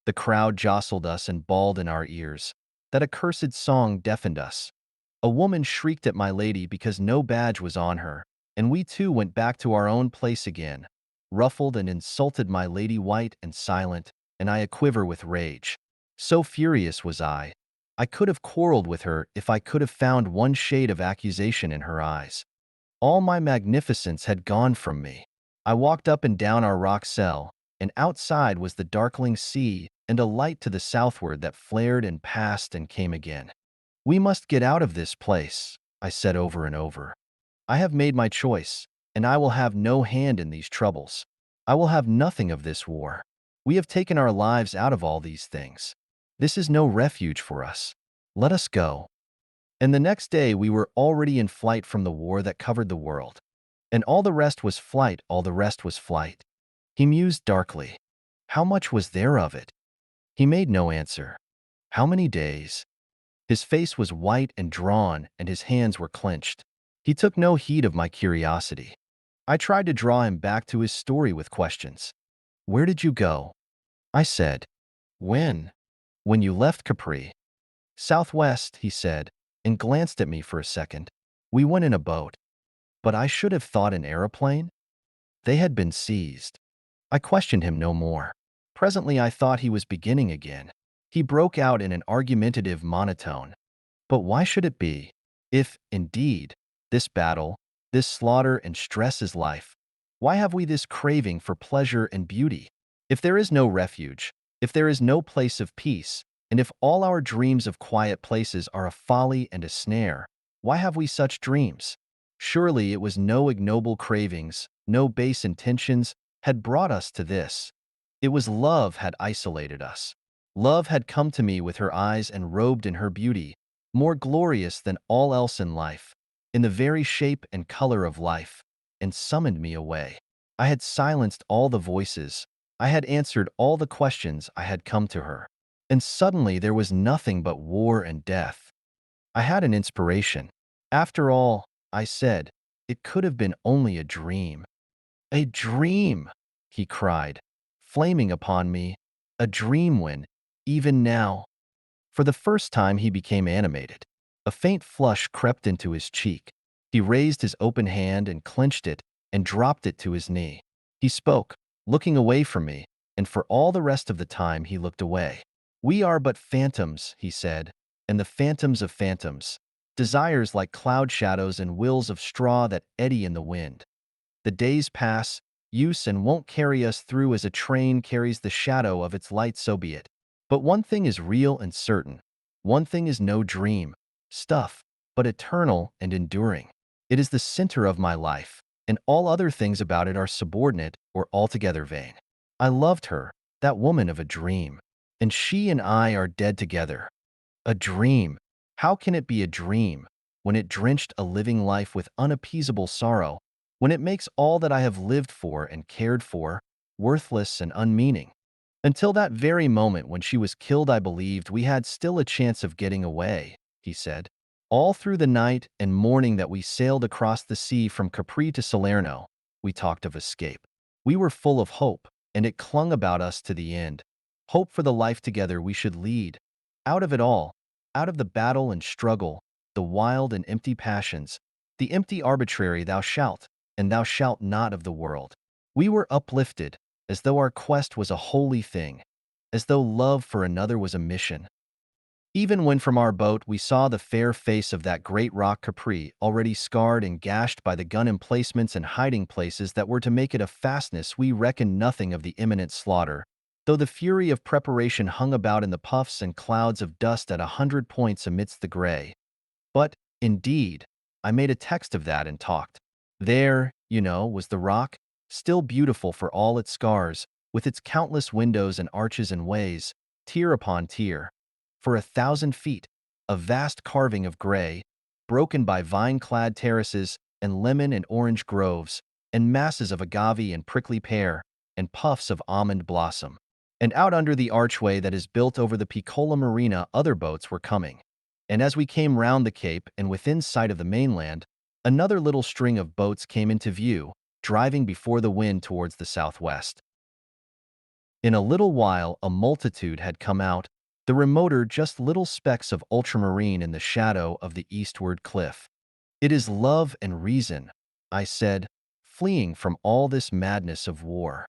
The crowd jostled us and bawled in our ears. That accursed song deafened us. A woman shrieked at my lady because no badge was on her, and we too went back to our own place again, ruffled and insulted, my lady white and silent, and I a-quiver with rage. So furious was I could have quarreled with her if I could have found one shade of accusation in her eyes. All my magnificence had gone from me. I walked up and down our rock cell, and outside was the darkling sea and a light to the southward that flared and passed and came again. We must get out of this place, I said over and over. I have made my choice, and I will have no hand in these troubles. I will have nothing of this war. We have taken our lives out of all these things. This is no refuge for us. Let us go. And the next day we were already in flight from the war that covered the world. And all the rest was flight, all the rest was flight. He mused darkly. How much was there of it? He made no answer. How many days? His face was white and drawn, and his hands were clenched. He took no heed of my curiosity. I tried to draw him back to his story with questions. Where did you go? I said. When? When you left Capri. Southwest, he said, and glanced at me for a second. We went in a boat. But I should have thought an aeroplane? They had been seized. I questioned him no more. Presently I thought he was beginning again. He broke out in an argumentative monotone. But why should it be? If, indeed, this battle, this slaughter and stress is life, why have we this craving for pleasure and beauty? If there is no refuge, if there is no place of peace, and if all our dreams of quiet places are a folly and a snare, why have we such dreams? Surely it was no ignoble cravings, no base intentions had brought us to this. It was love had isolated us. Love had come to me with her eyes and robed in her beauty, more glorious than all else in life, in the very shape and color of life, and summoned me away. I had silenced all the voices. I had answered all the questions I had come to her. And suddenly there was nothing but war and death. I had an inspiration. After all, I said, it could have been only a dream. A dream, he cried, flaming upon me. A dream when, even now, for the first time he became animated. A faint flush crept into his cheek. He raised his open hand and clenched it and dropped it to his knee. He spoke, looking away from me, and for all the rest of the time he looked away. We are but phantoms, he said, and the phantoms of phantoms, desires like cloud shadows and wills of straw that eddy in the wind. The days pass, use and won't carry us through as a train carries the shadow of its light, so be it. But one thing is real and certain. One thing is no dream, stuff, but eternal and enduring. It is the center of my life, and all other things about it are subordinate or altogether vain. I loved her, that woman of a dream, and she and I are dead together. A dream. How can it be a dream when it drenched a living life with unappeasable sorrow, when it makes all that I have lived for and cared for worthless and unmeaning? Until that very moment when she was killed, I believed we had still a chance of getting away, he said. All through the night and morning that we sailed across the sea from Capri to Salerno, we talked of escape. We were full of hope, and it clung about us to the end. Hope for the life together we should lead. Out of it all, out of the battle and struggle, the wild and empty passions, the empty arbitrary thou shalt, and thou shalt not of the world. We were uplifted, as though our quest was a holy thing, as though love for another was a mission. Even when from our boat we saw the fair face of that great rock Capri, already scarred and gashed by the gun emplacements and hiding places that were to make it a fastness, we reckoned nothing of the imminent slaughter, though the fury of preparation hung about in the puffs and clouds of dust at 100 points amidst the gray. But, indeed, I made a text of that and talked. There, was the rock, still beautiful for all its scars, with its countless windows and arches and ways, tier upon tier. For 1,000 feet, a vast carving of gray, broken by vine-clad terraces and lemon and orange groves, and masses of agave and prickly pear, and puffs of almond blossom. And out under the archway that is built over the Piccola Marina, other boats were coming. And as we came round the cape and within sight of the mainland, another little string of boats came into view, driving before the wind towards the southwest. In a little while a multitude had come out, the remoter just little specks of ultramarine in the shadow of the eastward cliff. It is love and reason, I said, fleeing from all this madness of war.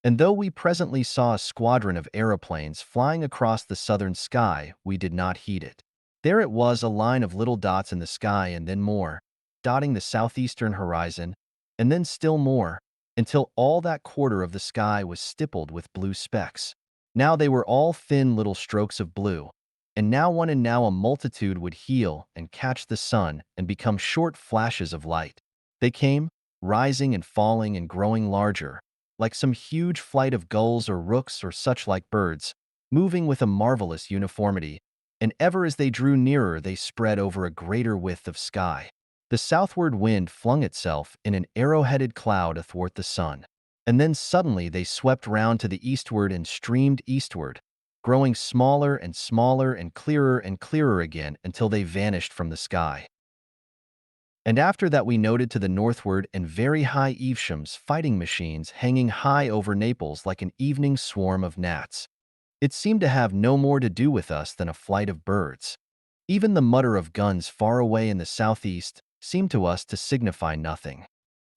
And though we presently saw a squadron of aeroplanes flying across the southern sky, we did not heed it. There it was, a line of little dots in the sky, and then more, dotting the southeastern horizon, and then still more, until all that quarter of the sky was stippled with blue specks. Now they were all thin little strokes of blue, and now one and now a multitude would heel and catch the sun and become short flashes of light. They came, rising and falling and growing larger, like some huge flight of gulls or rooks or such like birds, moving with a marvelous uniformity, and ever as they drew nearer they spread over a greater width of sky. The southward wind flung itself in an arrow-headed cloud athwart the sun, and then suddenly they swept round to the eastward and streamed eastward, growing smaller and smaller and clearer again until they vanished from the sky. And after that we noted to the northward and very high Evesham's fighting machines hanging high over Naples like an evening swarm of gnats. It seemed to have no more to do with us than a flight of birds. Even the mutter of guns far away in the southeast seemed to us to signify nothing.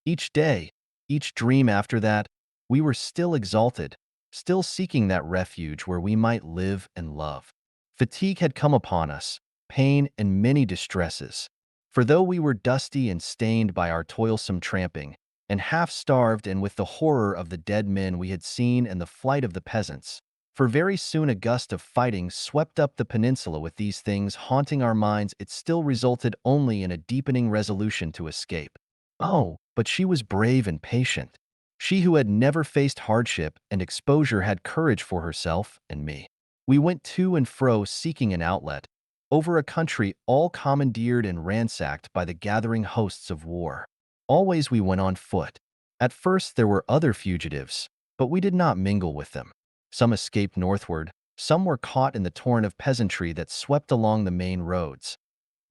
Each day, each dream after that, we were still exalted, still seeking that refuge where we might live and love. Fatigue had come upon us, pain and many distresses. For though we were dusty and stained by our toilsome tramping, and half-starved and with the horror of the dead men we had seen and the flight of the peasants, for very soon a gust of fighting swept up the peninsula with these things haunting our minds, it still resulted only in a deepening resolution to escape. Oh, but she was brave and patient. She who had never faced hardship and exposure had courage for herself and me. We went to and fro seeking an outlet. over a country all commandeered and ransacked by the gathering hosts of war. Always we went on foot. At first there were other fugitives, but we did not mingle with them. Some escaped northward, some were caught in the torrent of peasantry that swept along the main roads.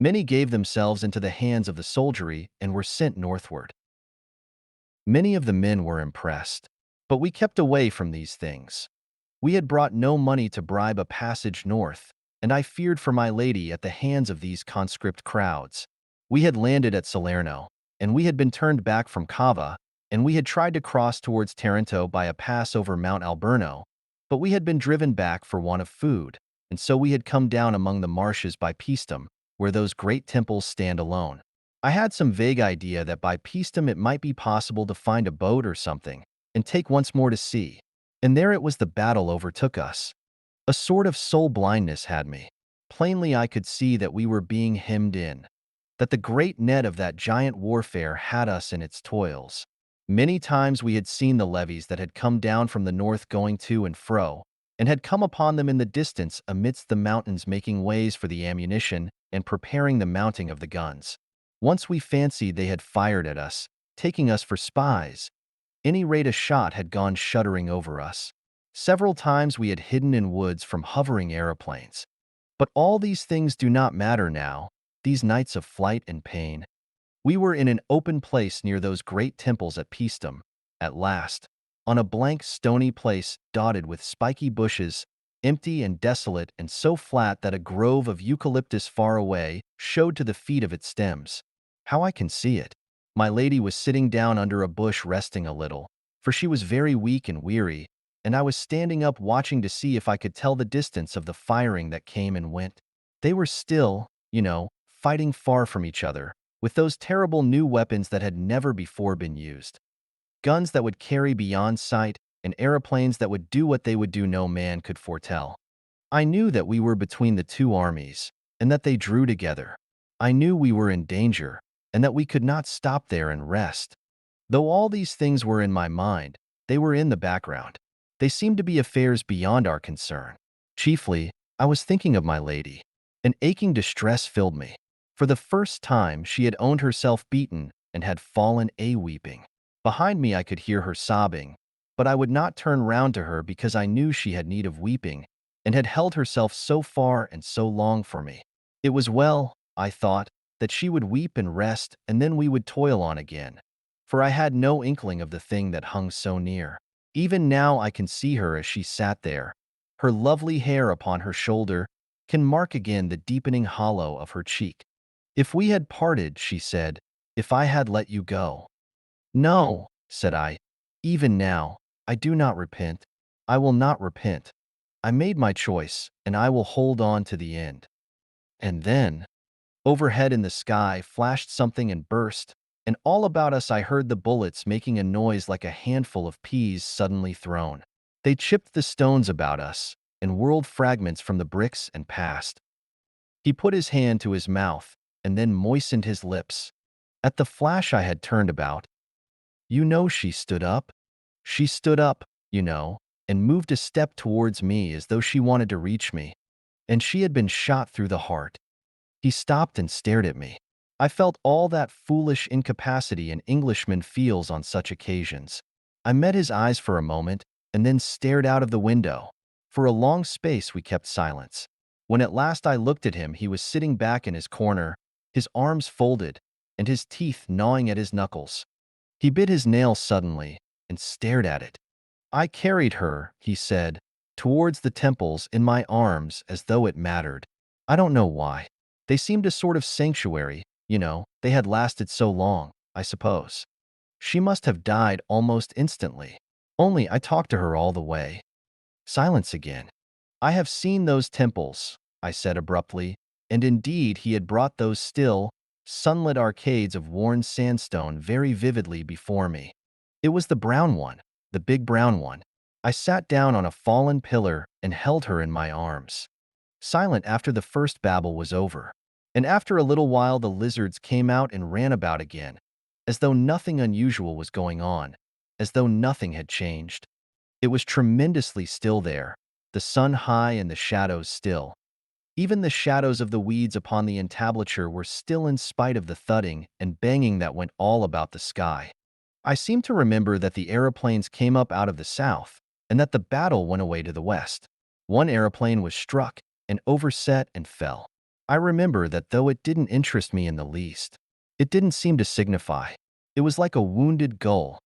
Many gave themselves into the hands of the soldiery and were sent northward. Many of the men were impressed, but we kept away from these things. We had brought no money to bribe a passage north, and I feared for my lady at the hands of these conscript crowds. We had landed at Salerno, and we had been turned back from Cava, and we had tried to cross towards Taranto by a pass over Mount Alburno, but we had been driven back for want of food, and so we had come down among the marshes by Paestum, where those great temples stand alone. I had some vague idea that by Paestum it might be possible to find a boat or something, and take once more to sea. And there it was the battle overtook us. A sort of soul blindness had me. Plainly I could see that we were being hemmed in, that the great net of that giant warfare had us in its toils. Many times we had seen the levies that had come down from the north going to and fro, and had come upon them in the distance amidst the mountains making ways for the ammunition and preparing the mounting of the guns. Once we fancied they had fired at us, taking us for spies. Any rate a shot had gone shuddering over us. Several times we had hidden in woods from hovering aeroplanes. But all these things do not matter now, these nights of flight and pain. We were in an open place near those great temples at Paestum, at last, on a blank stony place dotted with spiky bushes, empty and desolate and so flat that a grove of eucalyptus far away showed to the feet of its stems. How I can see it! My lady was sitting down under a bush resting a little, for she was very weak and weary, and I was standing up watching to see if I could tell the distance of the firing that came and went. They were still, fighting far from each other, with those terrible new weapons that had never before been used. Guns that would carry beyond sight, and aeroplanes that would do what they would do no man could foretell. I knew that we were between the two armies, and that they drew together. I knew we were in danger, and that we could not stop there and rest. Though all these things were in my mind, they were in the background. They seemed to be affairs beyond our concern. Chiefly, I was thinking of my lady. An aching distress filled me. For the first time, she had owned herself beaten and had fallen a-weeping. Behind me I could hear her sobbing, but I would not turn round to her because I knew she had need of weeping and had held herself so far and so long for me. It was well, I thought, that she would weep and rest, and then we would toil on again. For I had no inkling of the thing that hung so near. Even now I can see her as she sat there, her lovely hair upon her shoulder, can mark again the deepening hollow of her cheek. If we had parted, she said, if I had let you go. No, said I. Even now, I do not repent. I will not repent. I made my choice, and I will hold on to the end. And then, overhead in the sky flashed something and burst, and all about us I heard the bullets making a noise like a handful of peas suddenly thrown. They chipped the stones about us, and whirled fragments from the bricks and passed. He put his hand to his mouth, and then moistened his lips. At the flash I had turned about. She stood up. She stood up, and moved a step towards me as though she wanted to reach me. And she had been shot through the heart. He stopped and stared at me. I felt all that foolish incapacity an Englishman feels on such occasions. I met his eyes for a moment, and then stared out of the window. For a long space we kept silence. When at last I looked at him, he was sitting back in his corner, his arms folded, and his teeth gnawing at his knuckles. He bit his nail suddenly, and stared at it. I carried her, he said, towards the temples in my arms as though it mattered. I don't know why. They seemed a sort of sanctuary, they had lasted so long, I suppose. She must have died almost instantly. Only I talked to her all the way. Silence again. I have seen those temples, I said abruptly, and indeed he had brought those still, sunlit arcades of worn sandstone very vividly before me. It was the brown one, the big brown one. I sat down on a fallen pillar and held her in my arms. Silent after the first babble was over, and after a little while the lizards came out and ran about again, as though nothing unusual was going on, as though nothing had changed. It was tremendously still there, the sun high and the shadows still. Even the shadows of the weeds upon the entablature were still in spite of the thudding and banging that went all about the sky. I seem to remember that the aeroplanes came up out of the south and that the battle went away to the west. One aeroplane was struck and overset and fell. I remember that though it didn't interest me in the least. It didn't seem to signify. It was like a wounded gull,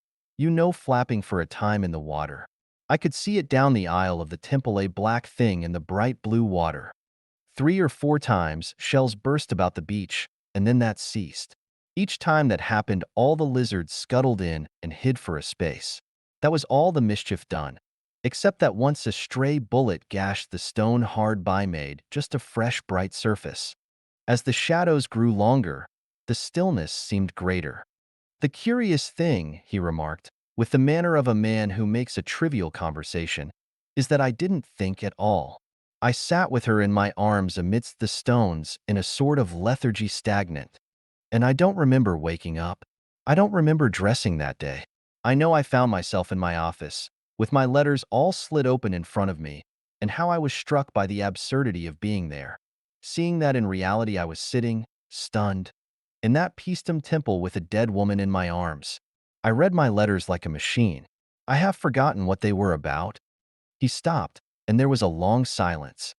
flapping for a time in the water. I could see it down the aisle of the temple, a black thing in the bright blue water. 3 or 4 times, shells burst about the beach, and then that ceased. Each time that happened, all the lizards scuttled in and hid for a space. That was all the mischief done, except that once a stray bullet gashed the stone hard by, made just a fresh, bright surface. As the shadows grew longer, the stillness seemed greater. "The curious thing," he remarked, with the manner of a man who makes a trivial conversation, "is that I didn't think at all. I sat with her in my arms amidst the stones in a sort of lethargy, stagnant. And I don't remember waking up. I don't remember dressing that day. I know I found myself in my office, with my letters all slit open in front of me, and how I was struck by the absurdity of being there, seeing that in reality I was sitting, stunned, in that Peastum temple with a dead woman in my arms. I read my letters like a machine. I have forgotten what they were about." He stopped, and there was a long silence.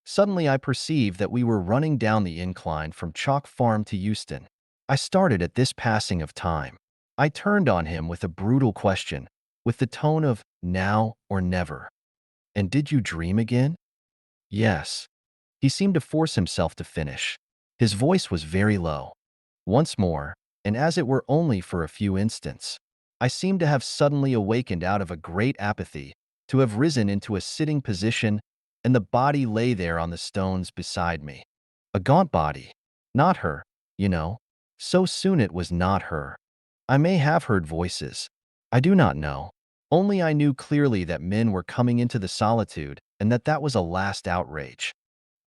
Suddenly I perceived that we were running down the incline from Chalk Farm to Euston. I started at this passing of time. I turned on him with a brutal question, with the tone of now or never. "And did you dream again?" "Yes." He seemed to force himself to finish. His voice was very low. "Once more, and as it were only for a few instants. I seemed to have suddenly awakened out of a great apathy, to have risen into a sitting position, and the body lay there on the stones beside me. A gaunt body. Not her, you know. So soon it was not her. I may have heard voices. I do not know. Only I knew clearly that men were coming into the solitude, and that was a last outrage.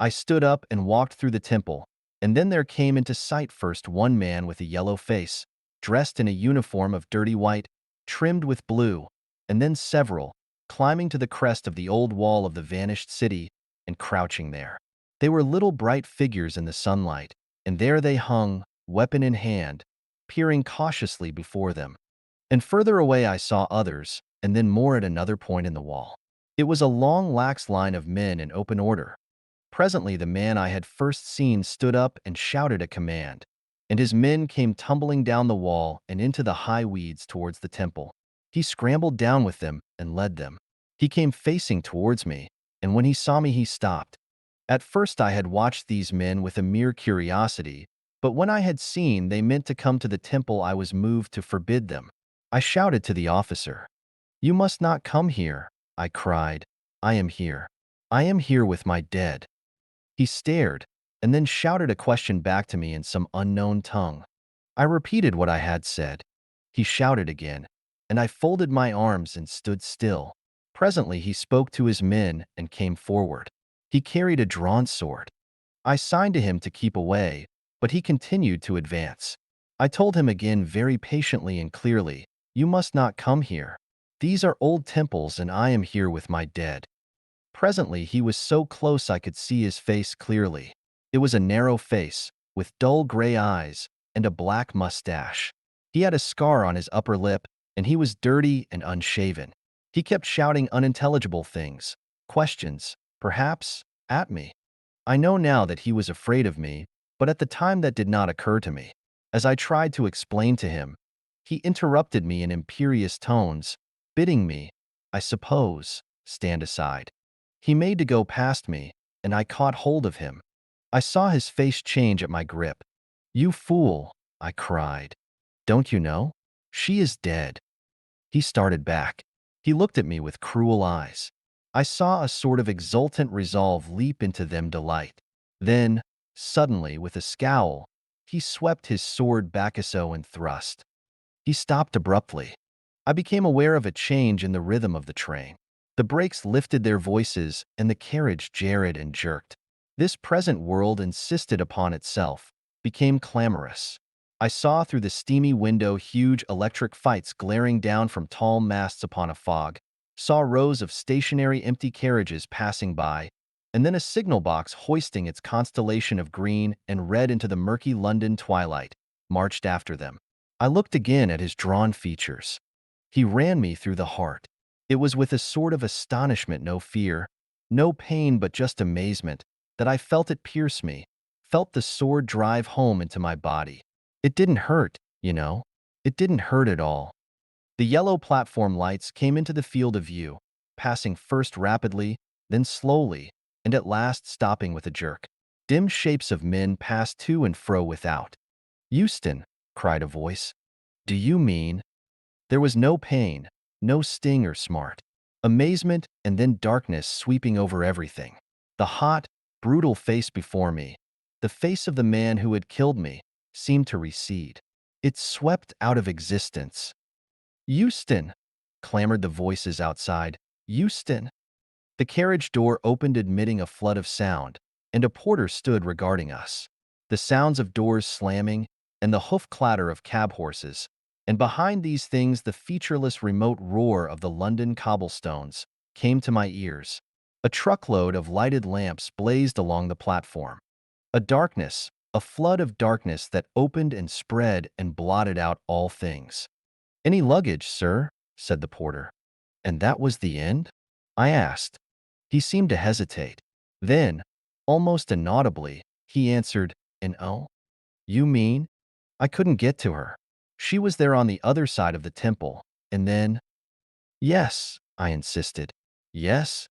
I stood up and walked through the temple, and then there came into sight first one man with a yellow face, dressed in a uniform of dirty white, trimmed with blue, and then several, climbing to the crest of the old wall of the vanished city and crouching there. They were little bright figures in the sunlight, and there they hung, weapon in hand, peering cautiously before them. And further away I saw others, and then more at another point in the wall. It was a long, lax line of men in open order. Presently the man I had first seen stood up and shouted a command, and his men came tumbling down the wall and into the high weeds towards the temple. He scrambled down with them and led them. He came facing towards me, and when he saw me he stopped. At first I had watched these men with a mere curiosity, but when I had seen they meant to come to the temple I was moved to forbid them. I shouted to the officer. "You must not come here," I cried. "I am here. I am here with my dead." He stared, and then shouted a question back to me in some unknown tongue. I repeated what I had said. He shouted again, and I folded my arms and stood still. Presently he spoke to his men and came forward. He carried a drawn sword. I signed to him to keep away, but he continued to advance. I told him again very patiently and clearly, "You must not come here. These are old temples and I am here with my dead." Presently he was so close I could see his face clearly. It was a narrow face, with dull gray eyes and a black mustache. He had a scar on his upper lip, and he was dirty and unshaven. He kept shouting unintelligible things, questions, perhaps, at me. I know now that he was afraid of me, but at the time that did not occur to me. As I tried to explain to him, he interrupted me in imperious tones, bidding me, I suppose, stand aside. He made to go past me, and I caught hold of him. I saw his face change at my grip. "You fool," I cried. "Don't you know? She is dead." He started back. He looked at me with cruel eyes. I saw a sort of exultant resolve leap into them delight. Then, suddenly, with a scowl, he swept his sword back so and thrust. He stopped abruptly. I became aware of a change in the rhythm of the train. The brakes lifted their voices, and the carriage jarred and jerked. This present world insisted upon itself, became clamorous. I saw through the steamy window huge electric fights glaring down from tall masts upon a fog, saw rows of stationary empty carriages passing by, and then a signal box hoisting its constellation of green and red into the murky London twilight marched after them. I looked again at his drawn features. He ran me through the heart. It was with a sort of astonishment, no fear, no pain, but just amazement, that I felt it pierce me, felt the sword drive home into my body. It didn't hurt, you know. It didn't hurt at all. The yellow platform lights came into the field of view, passing first rapidly, then slowly, and at last stopping with a jerk. Dim shapes of men passed to and fro without. "Euston," cried a voice. "Do you mean—" There was no pain, no sting or smart. Amazement and then darkness sweeping over everything. The hot, brutal face before me, the face of the man who had killed me, seemed to recede. It swept out of existence. "Euston!" clamored the voices outside. "Euston!" The carriage door opened, admitting a flood of sound, and a porter stood regarding us. The sounds of doors slamming and the hoof clatter of cab horses, and behind these things the featureless remote roar of the London cobblestones, came to my ears. A truckload of lighted lamps blazed along the platform. A flood of darkness that opened and spread and blotted out all things. "Any luggage, sir?" said the porter. "And that was the end?" I asked. He seemed to hesitate. Then, almost inaudibly, he answered, "No." "You mean—" I couldn't get to her. She was there on the other side of the temple, and then— "Yes," I insisted. "Yes?"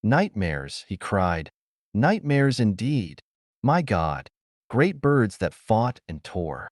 "Nightmares," he cried. "Nightmares indeed. My God. Great birds that fought and tore.